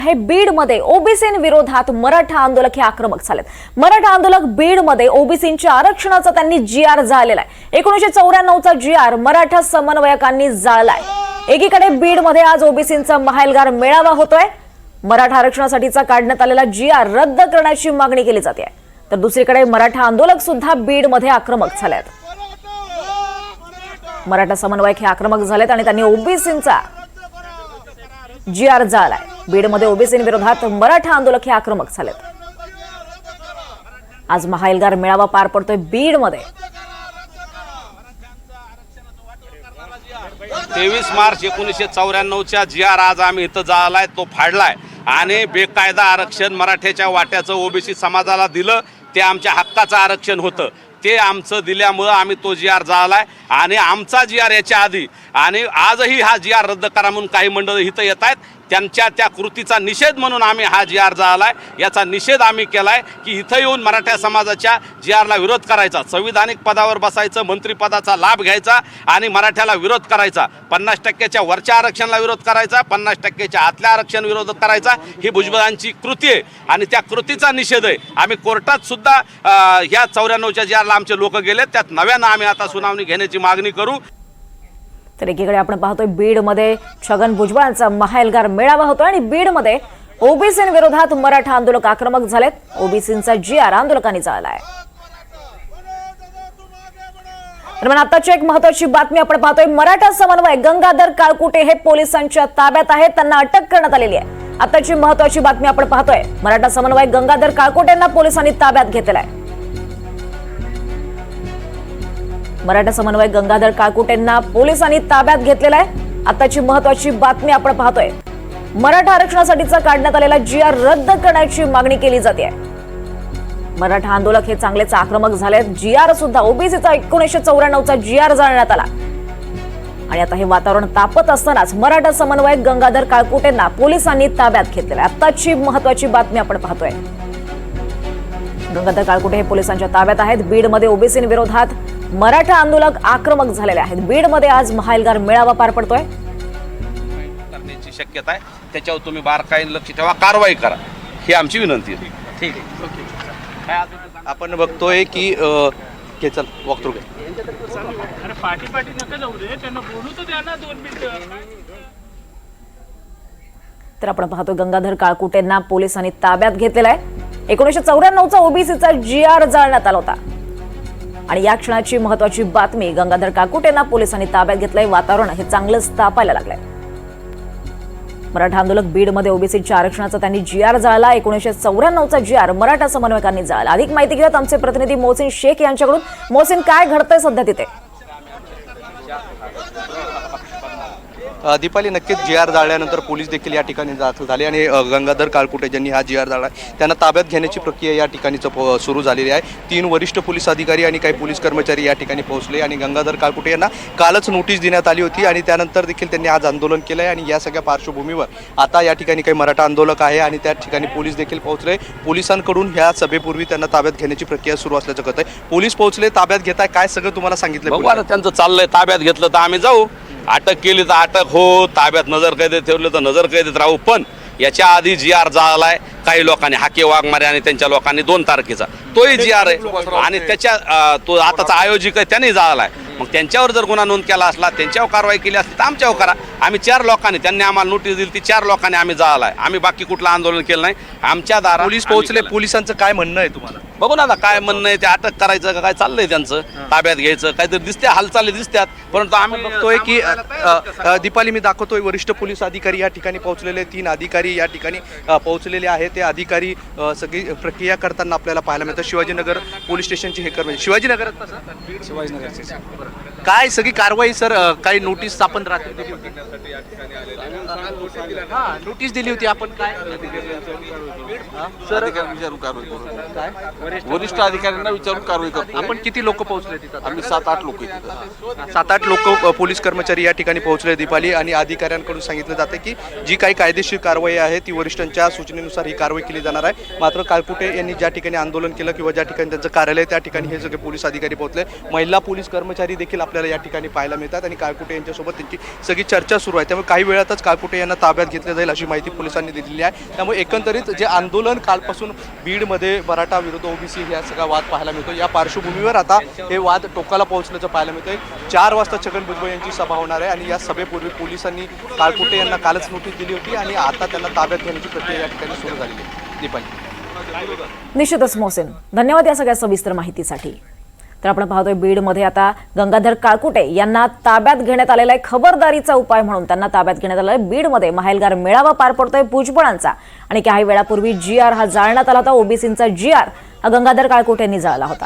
हे बीडमध्ये ओबीसी विरोधात मराठा आंदोलक हे आक्रमक झालेत। मराठा आंदोलक बीडमध्ये ओबीसींच्या आरक्षणाचा त्यांनी जीआर जाळलेला आहे। 1994चा जीआर मराठा समन्वयकांनी जाळलाय। एकीकडे बीडमध्ये आज ओबीसींचा महाएल्गार मेळावा होतोय। मराठा आरक्षणासाठीचा काढण्यात आलेला जीआर रद्द करण्याची मागणी केली जाते, तर दुसरीकडे मराठा आंदोलक सुद्धा बीडमध्ये आक्रमक झालेत। मराठा समन्वयक हे आक्रमक झालेत आणि त्यांनी ओबीसींचा जीआर जाळलाय। बीडमध्ये ओबीसींविरोधात मराठा आंदोलक हे आक्रमक झालेत। आज महाएल्गार मेळावा पार पडतोय बीडमध्ये। 23 मार्च 1994चा जीआर आज आम्ही इथं जाळलाय, तो फाडलाय आणि बेकायदा आरक्षण मराठ्याच्या वाट्याचं ओबीसी समाजाला दिलं। ते आमच्या हक्काचं आरक्षण होतं, ते आमचं दिल्यामुळं आम्ही तो जीआर जाळलाय आणि आमचा जीआर याच्या आधी आणि आजही हा जीआर रद्द करा म्हणून काही मंडळ इथं येत आहेत। त्यांच्या त्या कृतीचा निषेध म्हणून आम्ही हा जीआर जाळलाय। याचा निषेध आम्ही केलाय की इथं येऊन मराठा समाजाच्या जीआरला विरोध करायचा, संविधानिक पदावर बसायचं, मंत्रिपदाचा लाभ घ्यायचा आणि मराठ्याला विरोध करायचा, 50% वरच्या आरक्षणाला विरोध करायचा, 50% आतल्या आरक्षण विरोध करायचा। ही भुजबळांची कृती आहे आणि त्या कृतीचा निषेध आहे। आम्ही कोर्टात सुद्धा ह्या 94च्या जीआरला आमचे लोक गेले, त्यात नव्यानं आम्ही आता सुनावणी घेण्याची मागणी करू। तर एकीकडे आपण पाहतोय बीडमध्ये छगन भुजबळांचा महाएल्गार मेळावा होतोय आणि बीडमध्ये ओबीसींविरोधात मराठा आंदोलक आक्रमक झालेत। ओबीसींचा जीआर आंदोलकांनी जाळलाय। दरम्यान आताची एक महत्त्वाची बातमी आपण पाहतोय, मराठा समन्वयक गंगाधर काळकुटे हे पोलिसांच्या ताब्यात आहेत, त्यांना अटक करण्यात आलेली आहे। आताची महत्त्वाची बातमी आपण पाहतोय, मराठा समन्वयक गंगाधर काळकुटेंना पोलिसांनी ताब्यात घेतलेलं आहे। मराठा समन्वयक गंगाधर काळकुटेंना पोलिसांनी ताब्यात घेतलेला आहे। आताची महत्त्वाची बातमी आपण पाहतोय, मराठा आरक्षणासाठीचा काढण्यात आलेला जीआर रद्द करण्याची मागणी केली जाते। मराठा आंदोलक हे चांगलेच आक्रमक झालेत। जीआर सुद्धा ओबीसीचा 1994चा जीआर जाळण्यात आला आणि आता हे वातावरण तापत असतानाच मराठा समन्वयक गंगाधर काळकुटेंना पोलिसांनी ताब्यात घेतलेलं आहे। आताची महत्त्वाची बातमी आपण पाहतोय, गंगाधर काळकुटे हे पोलिसांच्या ताब्यात आहेत। बीडमध्ये ओबीसींविरोधात मराठा आंदोलक आक्रमक झालेले आहेत। बीडमध्ये आज महाएल्गार मेळावा पार पडतोय। करण्याची शक्यता आहे, त्याच्यावर तुम्ही बारकाईने लक्ष ठेवा, कारवाई करा, ही आमची विनंती आहे। ठीक आहे, ओके। आपण बघतोय की चल वॉक थ्रू अरे पाठी नका जाऊ रे, त्यांना बोलू तर द्या ना 2 मिनिटं। तर आपण पाहतो गंगाधर काळकुटेंना पोलिसांनी ताब्यात घेतलेला आहे। 1994चा ओबीसीचा जीआर जाळण्यात आला होता आणि या क्षणाची महत्त्वाची बातमी, गंगाधर काळकुटेंना पोलिसांनी ताब्यात घेतलंय। वातावरण हे चांगलंच तापायला लागलंय। मराठा आंदोलक बीडमध्ये ओबीसीच्या आरक्षणाचा त्यांनी जीआर जाळला। 1994चा जीआर मराठा समन्वयकांनी जाळला। अधिक माहिती घेऊयात आमचे प्रतिनिधी मोहसिन शेख यांच्याकडून। मोहसिन, काय घडतंय सध्या तिथे? दीपाली, नक्कीच जीआर जाळल्यानंतर पोलीस देखील या ठिकाणी दाखल झाले आणि गंगाधर काळकुटे ज्यांनी हा जीआर जाळला त्यांना ताब्यात घेण्याची प्रक्रिया या ठिकाणी सुरू झालेली आहे। 3 वरिष्ठ पोलीस अधिकारी आणि काही पोलीस कर्मचारी या ठिकाणी पोहोचले आणि गंगाधर काळकुटे यांना कालच नोटीस देण्यात आली होती आणि त्यानंतर देखील त्यांनी आज आंदोलन केलं आहे आणि या सगळ्या पार्श्वभूमीवर आता या ठिकाणी काही मराठा आंदोलक आहे आणि त्या ठिकाणी पोलीस देखील पोहोचले। पोलिसांकडून ह्या सभेपूर्वी त्यांना ताब्यात घेण्याची प्रक्रिया सुरू असल्याचं कळत आहे। पोलीस पोहोचले, ताब्यात घेताय, काय सगळं तुम्हाला सांगितलं? बघा त्यांचं चाललंय, ताब्यात घेतलं तर आम्ही जाऊ, अटक केली तर अटक हो, ताब्यात नजर कैदेत ठेवलं तर नजर कैदेत राहू। पण याच्या आधी जीआर जाळलाय काही लोकांनी, हाके वाघमारे आणि त्यांच्या लोकांनी 2 तारखेचा तोही जीआर आहे आणि त्याच्या तो आताचा आयोजक आहे त्याने जाळलाय। मग त्यांच्यावर जर गुन्हा नोंद केला असला, त्यांच्यावर कारवाई केली असली तर आमच्यावर करा। आम्ही 4 लोकांनी, त्यांनी आम्हाला नोटीस दिली, ती 4 लोकांनी आम्ही जाळलाय। आम्ही बाकी कुठलं आंदोलन केलं नाही। आमच्या दारात पोलीस पोहोचले, पोलिसांचं काय म्हणणं आहे तुम्हाला? बघू ना आता काय म्हणणं आहे, ते अटक करायचं का काय चाललंय त्यांचं, ताब्यात घ्यायचं काहीतरी दिसते, हालचाली दिसतात, परंतु आम्ही बघतोय की दीपाली, मी दाखवतोय वरिष्ठ पोलीस अधिकारी या ठिकाणी पोहोचलेले, 3 अधिकारी या ठिकाणी पोहोचलेले आहेत। ते अधिकारी सगळी प्रक्रिया करताना आपल्याला पाहायला मिळतं। शिवाजीनगर पोलीस स्टेशनचे हे कर्मचारी, शिवाजीनगर काय सगळी कारवाई सर, काही नोटीस आपण रात्री दिली होती? नोटीस दिली होती आपण, काय सर विचारून कारवाई करू, वरिष्ठ अधिकाऱ्यांना विचारून कारवाई करतो। आपण किती लोक पोहोचले तिथं? आम्ही 7-8 लोक आहेत। 7-8 लोक पोलीस कर्मचारी या ठिकाणी पोहोचले दीपाली आणि अधिकाऱ्यांकडून सांगितलं जाते की जी काही कायदेशीर कारवाई आहे ती वरिष्ठांच्या सूचनेनुसार ही कारवाई केली जाणार आहे। मात्र काळकुटे यांनी ज्या ठिकाणी आंदोलन केलं किंवा ज्या ठिकाणी त्यांचं कार्यालय त्या ठिकाणी हे सगळे पोलीस अधिकारी पोहोचले। महिला पोलीस कर्मचारी देखील आपल्याला या ठिकाणी पाहायला मिळतात आणि काळकुटे यांच्यासोबत त्यांची सगळी चर्चा सुरू आहे. त्यामुळे काही वेळातच काळकुटे यांना ताब्यात घेतलं जाईल अशी माहिती पोलिसांनी दिलेली आहे. त्यामुळे एकंदरीत जे आंदोलन कालपासून बीडमध्ये मराठा विरुद्ध ओबीसी हा सगळा वाद पाहायला मिळतो, या पार्श्वभूमीवर आता हे वाद टोकाला पोहोचल्याचं पाहायला मिळतंय. 4 वाजता छगन भुजबळ यांची सभा होणार आहे आणि या सभेपूर्वी पोलिसांनी काळकुटे यांना कालच नोटीस दिली होती आणि आता त्यांना ताब्यात घेण्याची प्रक्रिया या ठिकाणी सुरू झालेली आहे. दीपाली. निश्चितच मोहसिन, धन्यवाद या सगळ्या सविस्तर माहितीसाठी. तर आपण पाहतोय बीडमध्ये आता गंगाधर काळकुटे यांना ताब्यात घेण्यात आलेला आहे. खबरदारीचा उपाय म्हणून त्यांना ताब्यात घेण्यात आला आहे. बीडमध्ये माहेलगार मेळावा पार पडतोय भुजबळांचा आणि काही वेळापूर्वी GR हा जाळण्यात आला होता. ओबीसींचा GR हा गंगाधर काळकुटे यांनी जाळला होता.